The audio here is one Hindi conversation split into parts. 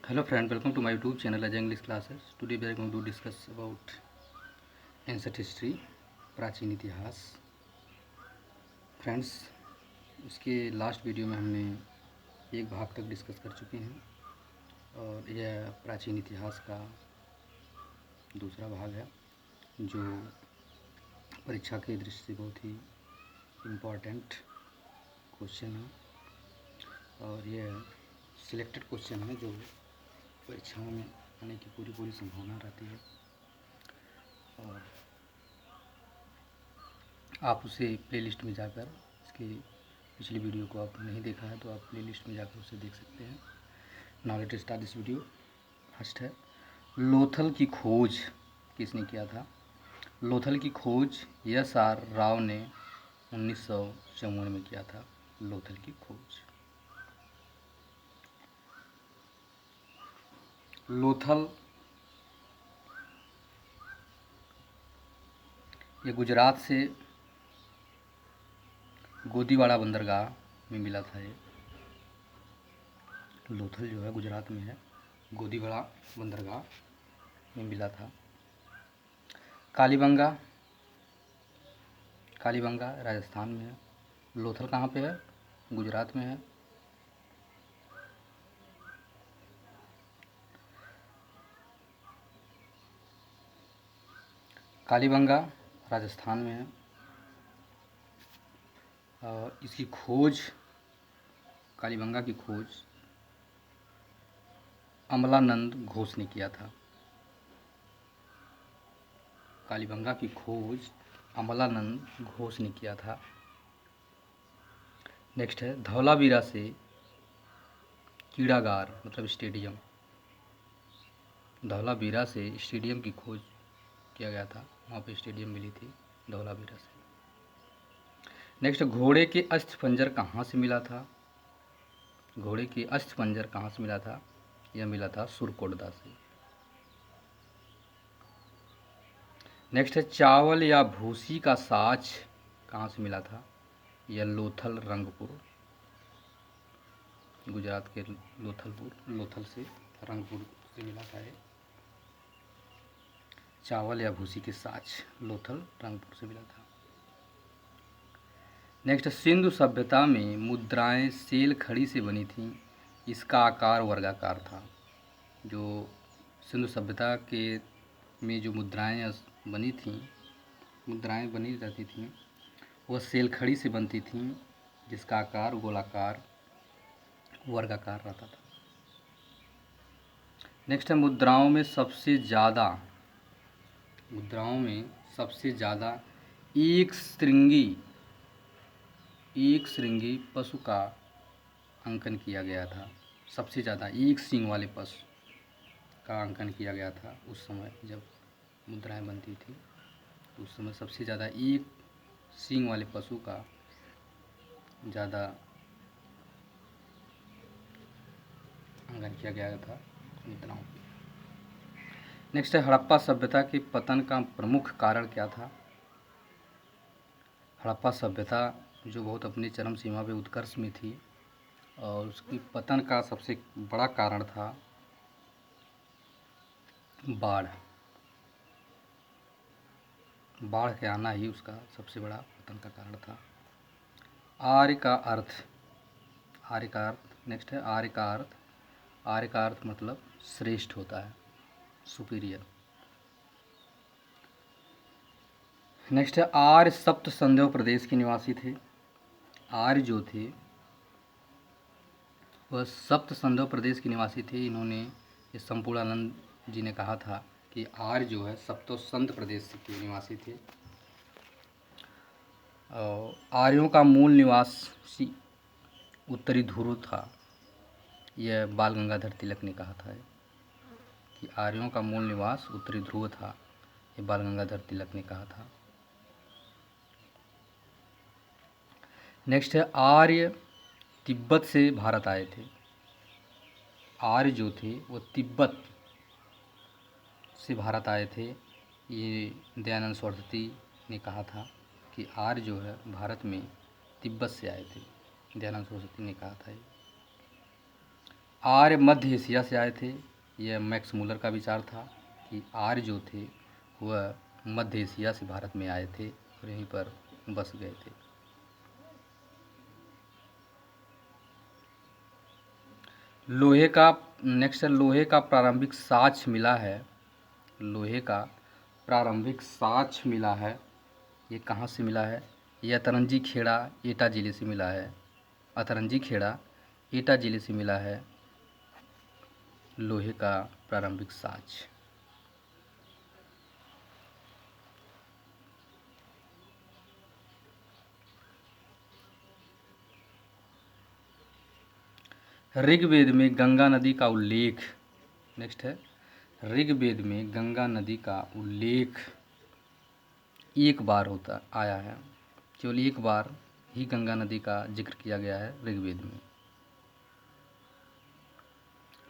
Hello friend, welcome to my YouTube channel Ajay English Classes. Today we are going to discuss about ancient history, प्राचीन इतिहास. फ्रेंड्स, इसके लास्ट वीडियो में हमने एक भाग तक डिस्कस कर चुके हैं और यह प्राचीन इतिहास का दूसरा भाग है जो परीक्षा के दृष्टि से बहुत ही इम्पोर्टेंट क्वेश्चन है और यह सिलेक्टेड क्वेश्चन है जो परीक्षाओं में आने की पूरी संभावना रहती है और आप उसे प्लेलिस्ट में जाकर इसकी पिछली वीडियो को आप नहीं देखा है तो आप प्लेलिस्ट में जाकर उसे देख सकते हैं. Now let start this video. First है, लोथल की खोज किसने किया था? लोथल की खोज एस.आर. राव ने 1954 में किया था. लोथल की खोज. लोथल ये गुजरात से गोदीवाड़ा बंदरगाह में मिला था. ये लोथल जो है गुजरात में है, गोदीवाड़ा बंदरगाह में मिला था. कालीबंगा राजस्थान में है. लोथल कहाँ पे है? गुजरात में है. कालीबंगा राजस्थान में है और इसकी खोज, कालीबंगा की खोज अमलानंद घोष ने किया था. कालीबंगा की खोज अमलानंद घोष ने किया था. नेक्स्ट है, धौलावीरा से क्रीड़ागार मतलब स्टेडियम. धौलावीरा से स्टेडियम की खोज किया गया था. वहाँ पे स्टेडियम मिली थी धौलावीरा से. नेक्स्ट, घोड़े के अस्थिपंजर कहाँ से मिला था? घोड़े के अस्थिपंजर कहाँ से मिला था? यह मिला था सुरकोटदा से. नेक्स्ट है, चावल या भूसी का साच कहाँ से मिला था? यह लोथल रंगपुर, गुजरात के लोथल से रंगपुर से मिला था. ये चावल या भूसी के साच लोथल रंगपुर से मिला था. नेक्स्ट, सिंधु सभ्यता में मुद्राएं सेल खड़ी से बनी थीं. इसका आकार वर्गाकार था. जो सिंधु सभ्यता के में जो मुद्राएं बनी रहती थीं वह सेल खड़ी से बनती थीं जिसका आकार गोलाकार वर्गाकार रहता था. नेक्स्ट है, मुद्राओं में सबसे ज़्यादा एक श्रृंगी पशु का अंकन किया गया था. सबसे ज़्यादा एक सींग वाले पशु का अंकन किया गया था. उस समय जब मुद्राएं बनती थी तो उस समय सबसे ज़्यादा एक सींग वाले पशु का ज़्यादा अंकन किया गया था मुद्राओं की. नेक्स्ट है, हड़प्पा सभ्यता के पतन का प्रमुख कारण क्या था? हड़प्पा सभ्यता जो बहुत अपनी चरम सीमा पे उत्कर्ष में थी और उसकी पतन का सबसे बड़ा कारण था बाढ़ के आना ही उसका सबसे बड़ा पतन का कारण था. आर्य का अर्थ. नेक्स्ट है, आर्य का अर्थ मतलब श्रेष्ठ होता है, सुपीरियर. नेक्स्ट है, आर्य सप्त संदेव प्रदेश के निवासी थे. आर्य जो थे वह सप्त संदेव प्रदेश के निवासी थे. इन्होंने, ये संपूर्णानंद जी ने कहा था कि आर्य जो है सप्तो संध प्रदेश के निवासी थे. और आर्यों का मूल निवास उत्तरी ध्रुव था. यह बाल गंगाधर तिलक ने कहा था कि आर्यों का मूल निवास उत्तरी ध्रुव था. ये बाल गंगाधर तिलक ने कहा था. नेक्स्ट है, आर्य तिब्बत से भारत आए थे. आर्य जो थे वो तिब्बत से भारत आए थे. ये दयानंद सरस्वती ने कहा था कि आर्य जो है भारत में तिब्बत से आए थे. दयानंद सरस्वती ने कहा था. आर्य मध्य एशिया से आए थे। यह मैक्स मूलर का विचार था कि आर्य जो थे वह मध्य एशिया से भारत में आए थे और यहीं पर बस गए थे। लोहे का नेक्स्ट है, लोहे का प्रारंभिक साक्ष्य मिला है। लोहे का प्रारंभिक साक्ष्य मिला है, ये कहाँ से मिला है? ये अतरंजी खेड़ा एटा जिले से मिला है। अतरंजी खेड़ा एटा जिले से मिला है लोहे का प्रारंभिक साक्ष्य। ऋग्वेद में गंगा नदी का उल्लेख, नेक्स्ट है, ऋग्वेद में गंगा नदी का उल्लेख एक बार होता आया है, केवल एक बार ही गंगा नदी का जिक्र किया गया है ऋग्वेद में।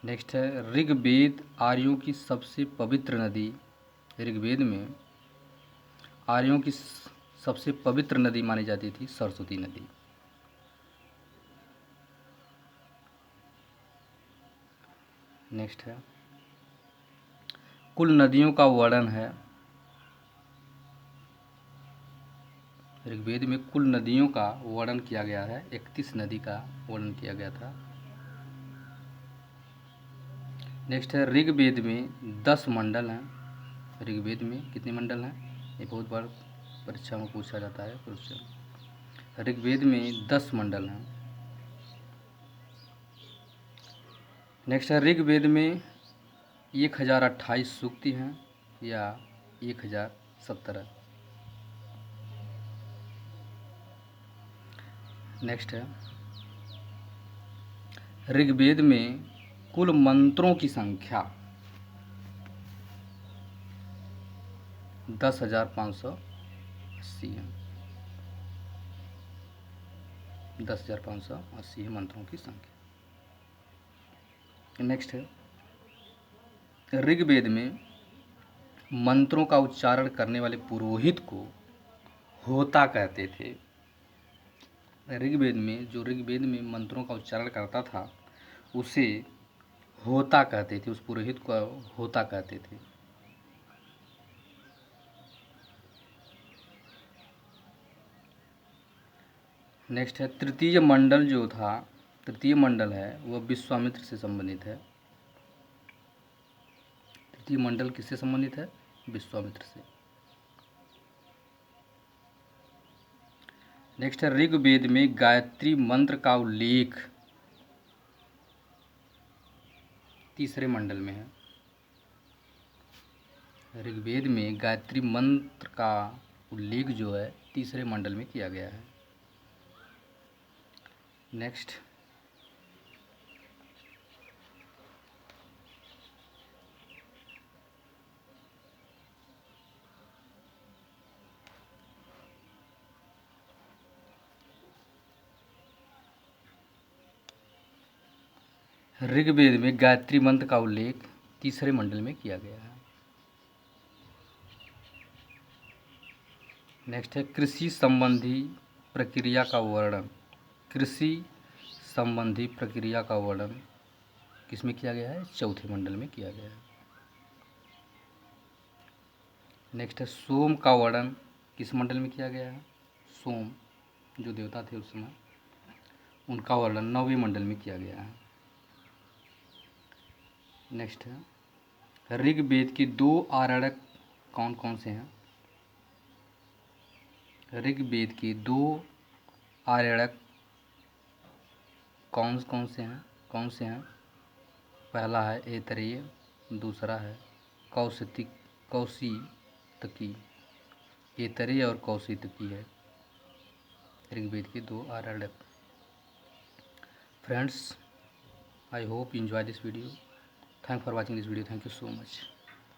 नेक्स्ट है, ऋग्वेद आर्यों की सबसे पवित्र नदी, ऋग्वेद में आर्यों की सबसे पवित्र नदी मानी जाती थी सरस्वती नदी। नेक्स्ट है, कुल नदियों का वर्णन है। ऋग्वेद में कुल नदियों का वर्णन किया गया है, 31 नदी का वर्णन किया गया था। नेक्स्ट है, ऋग्वेद में 10 मंडल हैं। ऋग्वेद में कितने मंडल हैं? ये बहुत बार परीक्षा में पूछा जाता है क्वेश्चन। ऋग्वेद में 10 मंडल हैं। नेक्स्ट है, ऋग्वेद में 1028 सूक्ति हैं या 1017। नेक्स्ट है, ऋग्वेद में कुल मंत्रों की संख्या 10,580 है। 10,580 है मंत्रों की संख्या। नेक्स्ट है, ऋग्वेद में मंत्रों का उच्चारण करने वाले पुरोहित को होता कहते थे। ऋग्वेद में मंत्रों का उच्चारण करता था उसे होता कहते थे, उस पुरोहित को होता कहते थे। नेक्स्ट है, तृतीय मंडल जो था, तृतीय मंडल है वह विश्वामित्र से संबंधित है। तृतीय मंडल किससे संबंधित है? विश्वामित्र से। नेक्स्ट है, ऋग्वेद में गायत्री मंत्र का उल्लेख तीसरे मंडल में है। ऋग्वेद में गायत्री मंत्र का उल्लेख जो है तीसरे मंडल में किया गया है। नेक्स्ट, ऋग्वेद में गायत्री मंत्र का उल्लेख तीसरे मंडल में किया गया है। नेक्स्ट है, कृषि संबंधी प्रक्रिया का वर्णन। कृषि संबंधी प्रक्रिया का वर्णन किसमें किया गया है? चौथे मंडल में किया गया है। नेक्स्ट है, सोम का वर्णन किस मंडल में किया गया है? सोम जो देवता थे उस समय, उनका वर्णन 9वें मंडल में किया गया है। नेक्स्ट है, ऋग्वेद के 2 आरण्यक कौन कौन से हैं? ऋग्वेद के 2 आरण्यक कौन से हैं? पहला है ऐतरेय, दूसरा है कौशितकी। ऐतरेय और कौशितकी है ऋग्वेद के 2 Aranyaka. Friends, I hope you enjoy this video. Thanks for watching this video. Thank you so much.